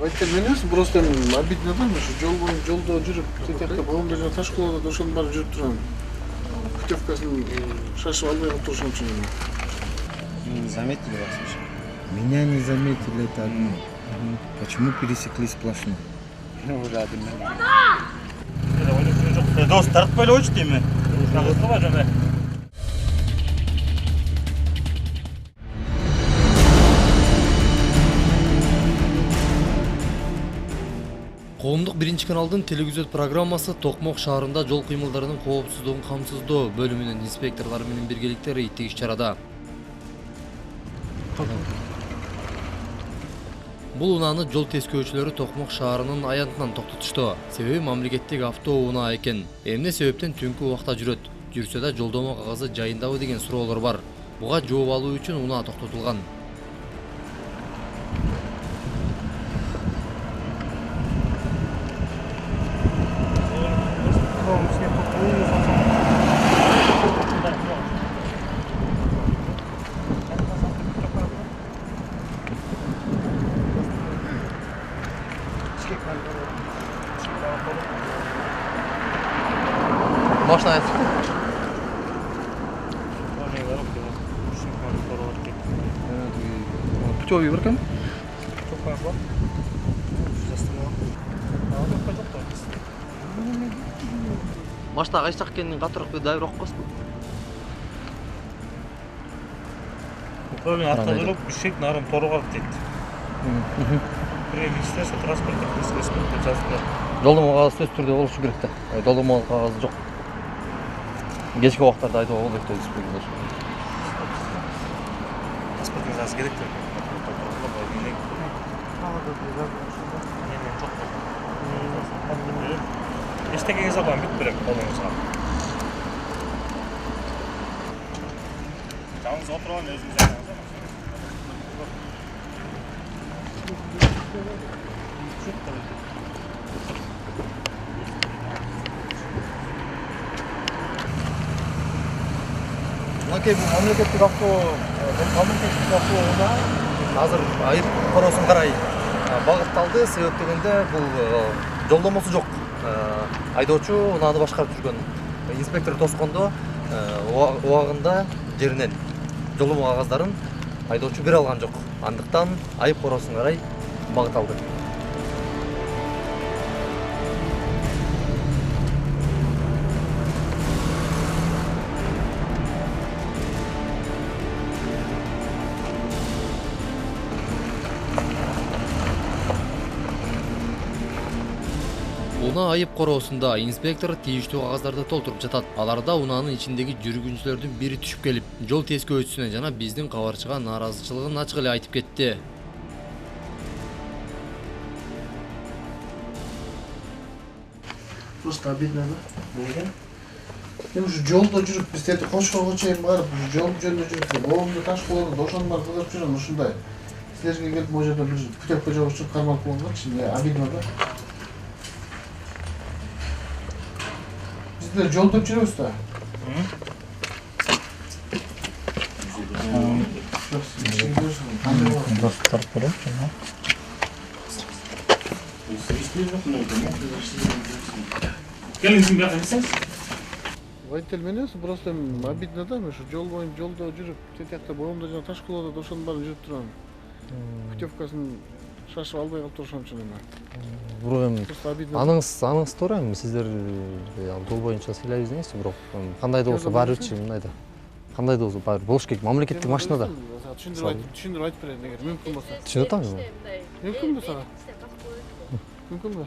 Водитель менесің, просто обидно да, жолда жүріп, тетекте боғымда жаңа таш қолада ошоның бары жүріп тұрам. Путевкасын шашып албай қалып тұрышым үшін. Не заметили вас вообще? Меня не заметили, это одно. Почему пересекли сплошно? Ну, уже один. Дос тартпай эле койчу дейми? Кызга жана. Коомдук биринчи каналдын телевизион программасы Токмок шаарында жол кыймылдарынын коопсуздугун камсыздоо бөлүмүнүн инспекторлору менен биргеликте рейдтик иш-чарада. Бул унааны жол тескөөчүлөрү Токмок шаарынын аянтынан токтотушту. Себеби мамлекеттик автоунаа экен. Эмне себептен түнкү убакта жүрөт? Жүрсө да жолдомо кагазы жайындабы деген суроолор бар. Буга жооп алуу үчүн унаа токтотулган. Машина айтып. Путевый бар екен? Машина кайсы жак экенин катыраак дайыр окуп койсун. Көбүн артка туруп, ишек нарын торуга алып кетти. Министерство транспорта жазды. Жолдомо кагазы сөзсүз түрдө болушу керек да. Жолдомо кагазы жок. Кечки убактарда айдоого болбойт деп эсептейм. Паспортуңуз аз керек деп. Эчтекеңиз албам, бүт берем колуңузга. Жалгыз отурган өзүңүз айдаңыз. Мынакей бул мамлекеттик автоунаа азыр айып коросун карай багытталды. Себеп дегенде бул жолдомосу жок. Айдоочу унааны башкарып жүргөн. Инспектор тоскондо убагында жеринен жолдомо кагаздарын айдоочу бере алган жок. Андыктан айып коросун карай багыт алды. Унаа айып короосунда инспектор тийиштүү кагаздарды толтуруп жатат. Аларда унаанын ичиндеги жүргүнчүлөрдүн бири түшүп келип, жол тескөөчүсүнө жана биздин кабарчыга нааразычылыгын ачык эле айтып кетти. Просто обидно да. Неге? Мен уже жолда жүрүп, биз тети Кошкорго чейин барып, жол жөнүндө жүрүп, боомду таш колону ошонун баарын кыдырып жүрөм, ушундай. Силерге келип могу жерде бир путевка жабыш үчүн кармалып койгончу, обидно да. Bizde jolda жүрөбүз да. Келиңиздин бияка келсеңиз. Водитель менесин, просто обидно да, мен ушу жол боюнча жолдо жүрүп, тетекте боомдо жана таш колодо ошонун баарын жүрүп турам. Путевкасын шашып албай калып турушум үчүн эме. Аныңыз туура эми сиздер жол боюнча сыйлай берсеңизчи, бирок кандай да болсо баары бирчи мындайда. Кандай да болсо баары болуш керек. Мамлекеттик машинада. Түшүндүрүп айтып берейин эгер мүмкүн болсо. Түшүнүп атамсызбы? Мүмкүнбү сага? Мүмкүнбү?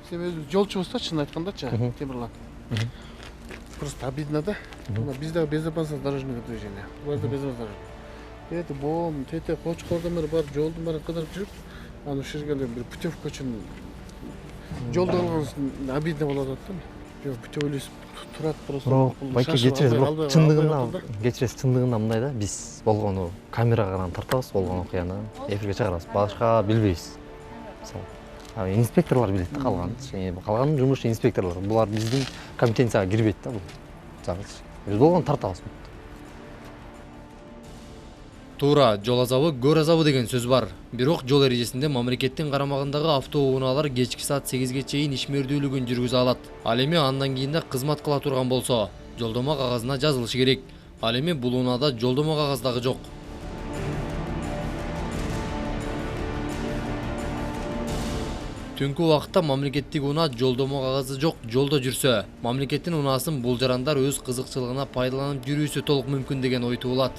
Сен өзүң жолчубуз да, чын айткандачы, Темирлан. Просто обидно да. Бизде безопасность дорожного движения. Буларда безопасность. Эти боом, тете Кочкордон бери барып, жолдун баарын кыдырып жүрүп, аны ушул жерге эле бир путевка үчүн жолдо алгансын обидно болот да. Жок, путевкалык турат просто. Байке кечиресиз, бирок чындыгында мындай да, биз болгону камерага тартабыз, болгон окуяны эфирге чыгарабыз. Башка билбейбиз. Мисалы, инспекторлор билет да калганын жумушу инспекторлор. Булар биздин компетенцияга кирбейт да бул. Биз болгону тартабыз. Туура, жол азабы көр азабы деген сөз бар. Бирок жол эрежесинде мамлекеттин карамагындагы автоунаалар кечки саат 8ге чейин ишмердүүлүгүн жүргүзө алат. Ал эми андан кийин да кызмат кыла турган болсо, жолдомо кагазына жазылышы керек. Ал эми бул унаада жолдомо кагаз дагы жок. Түнкү убакытта мамлекеттик унаа жолдомо кагазы жок жолдо жүрсө, мамлекеттин унаасын бул жарандар өз кызыкчылыгына пайдаланып жүрүүсү толук мүмкүн деген ой туулат.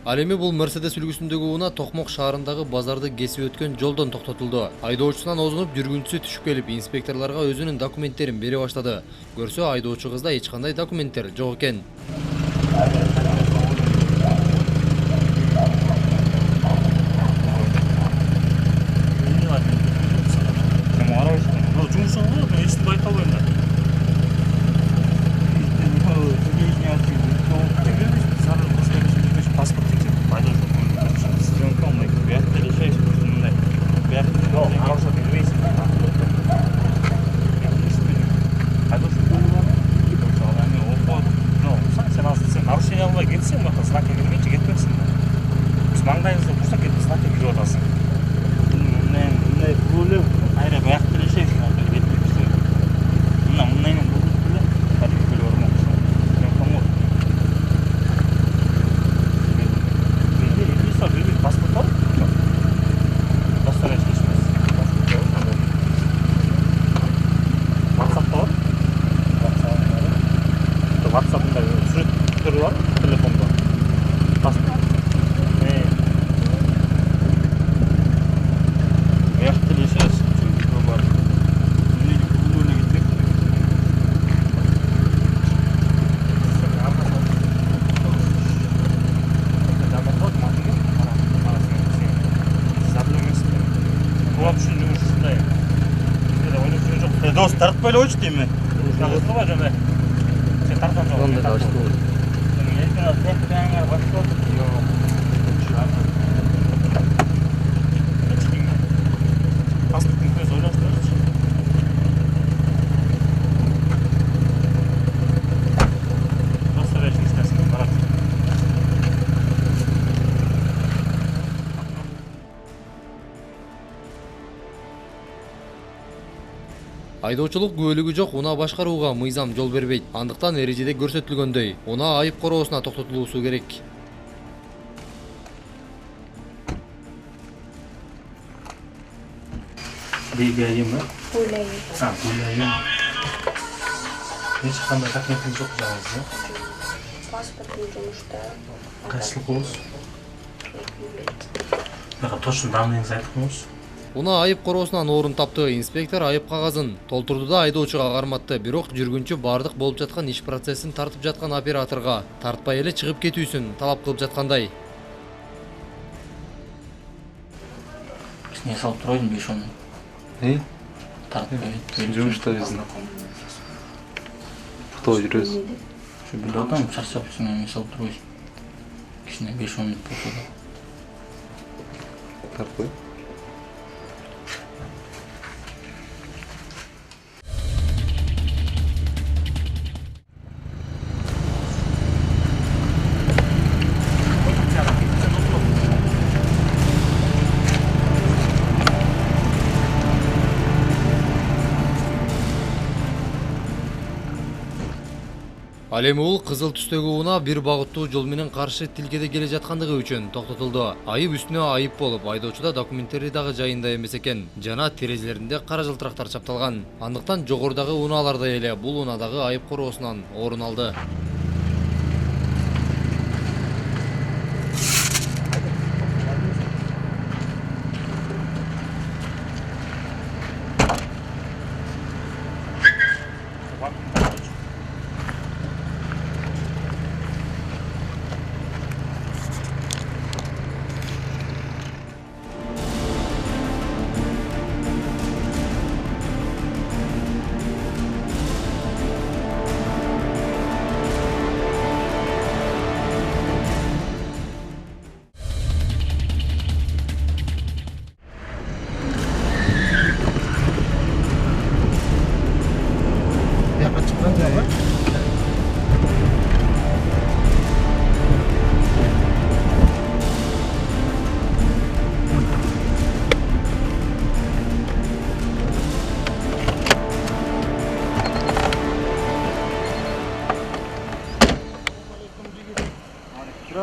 Ал эми бул Мерседес үлгүсүндөгү унаа Токмок шаарындагы базарды кесип өткөн жолдон токтотулду. Айдоочусунан озунуп жүргүнчүсү түшүп келип, инспекторлорго өзүнүн документтерин бере баштады. Көрсө, айдоочу кызда эч кандай документтер жок экен. Дос тартпай эле койчу дейм. Тартпай жана. Сен тартам жок. Онда да ашты. Айдоочулук күбөлүгү жок унаа башкарууга мыйзам жол бербейт. Андыктан эрежеде көрсөтүлгөндөй, унаа айып короосуна токтотулуусу керек. Бейгайым, Гуляйын. гуляйым. Эч кандай документиң жок жаңызды. Паспортым жумушта. Кайсыл болуңуз? Точно данныйыңызды айтып коюңуз. Унаа айып короосунан орун тапты. Инспектор айып кагазын толтурду да айдоочуга карматты. Бирок жүргүнчү бардык болуп жаткан иш процессин тартып жаткан операторго тартпай эле чыгып кетүүсүн талап кылып жаткандай. Не салып турайын 5-10. Тартпай. Жумушта безин. Фото жүрөбүз. Şu bilip adam çarşaf üstüne ne salып турайын. Кичине 5-10 минут болсо да. Тартпай. Ал эми бул кызыл түстөгү унаа бир багыттуу жол менен каршы тилкеде келе жаткандыгы үчүн токтотулду. Айып үстүнө айып болуп, айдоочуда документтери дагы жайында эмес экен. Жана терезелеринде кара жылтырактар чапталган. Андыктан жогорудагы унаалардай эле бул унаадагы айып короосунан орун алды.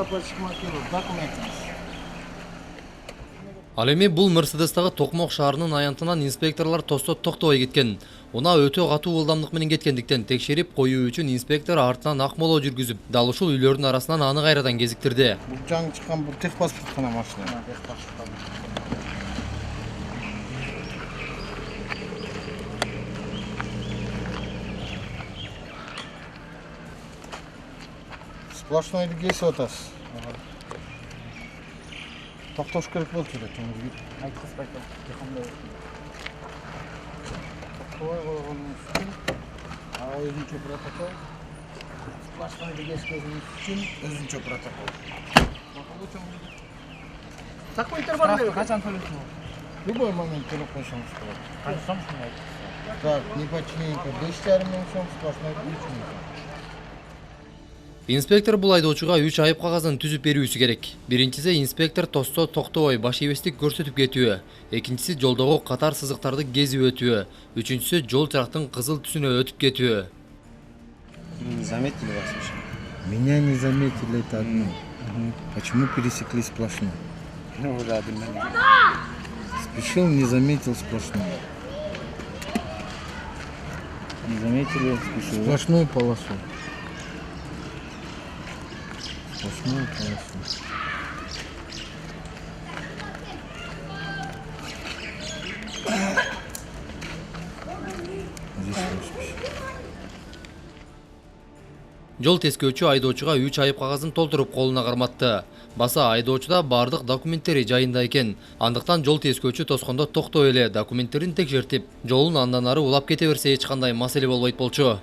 закладчик маркировал, документы. Ал эми бул Мерседестагы Токмок шаарынын аянтынан инспекторлор токтобой кеткен. Унаа өтө катуу ылдамдык менен кеткендиктен текшерип коюу үчүн инспектор артынан акмоло жүргүзүп, дал ушул үйлөрдүн арасынан аны кайрадан кезиктирди. Бул жаңы чыккан бул техпаспорт гана машина. Сплошной кесип атасыз. Токтош керек болчу эле чоңур. Айткызбайт. Кой койгонун үчүн өзүнчө протокол. Сплошной кескенин үчүн өзүнчө протокол. Документтер бар эле. Качан төлөйсүң? Любой момент төлөп койсоңуз болот. Канча сом айтасыз? Так, не починенько 5,5 миң сом, сплошной 3 миң сом. Инспектор бул айдоочуга 3 айып кагазын түзүп берүүсү керек. Биринчиси инспектор тосто токтобой баш ийбестик көрсөтүп кетүү. Экинчиси жолдогу катар сызыктарды кезип өтүү. Үчүнчүсү жол чырактын кызыл түсүнө өтүп кетүү. Заметили вас еще? Меня не заметили, это одно. Почему пересекли сплошной? Ну, рядом. Спешил, не заметил сплошной. Не заметили, спешил. Сплошную полосу. Сплошную полосу. Здесь роспись. Жол тескөөчү айдоочуга 3 айып кагазын толтуруп колуна карматты. Баса айдоочуда бардык документтери жайында экен. Андыктан жол тескөөчү тоскондо токтой эле документтерин текшертип, жолун андан ары улап кете берсе эч кандай маселе болбойт болчу.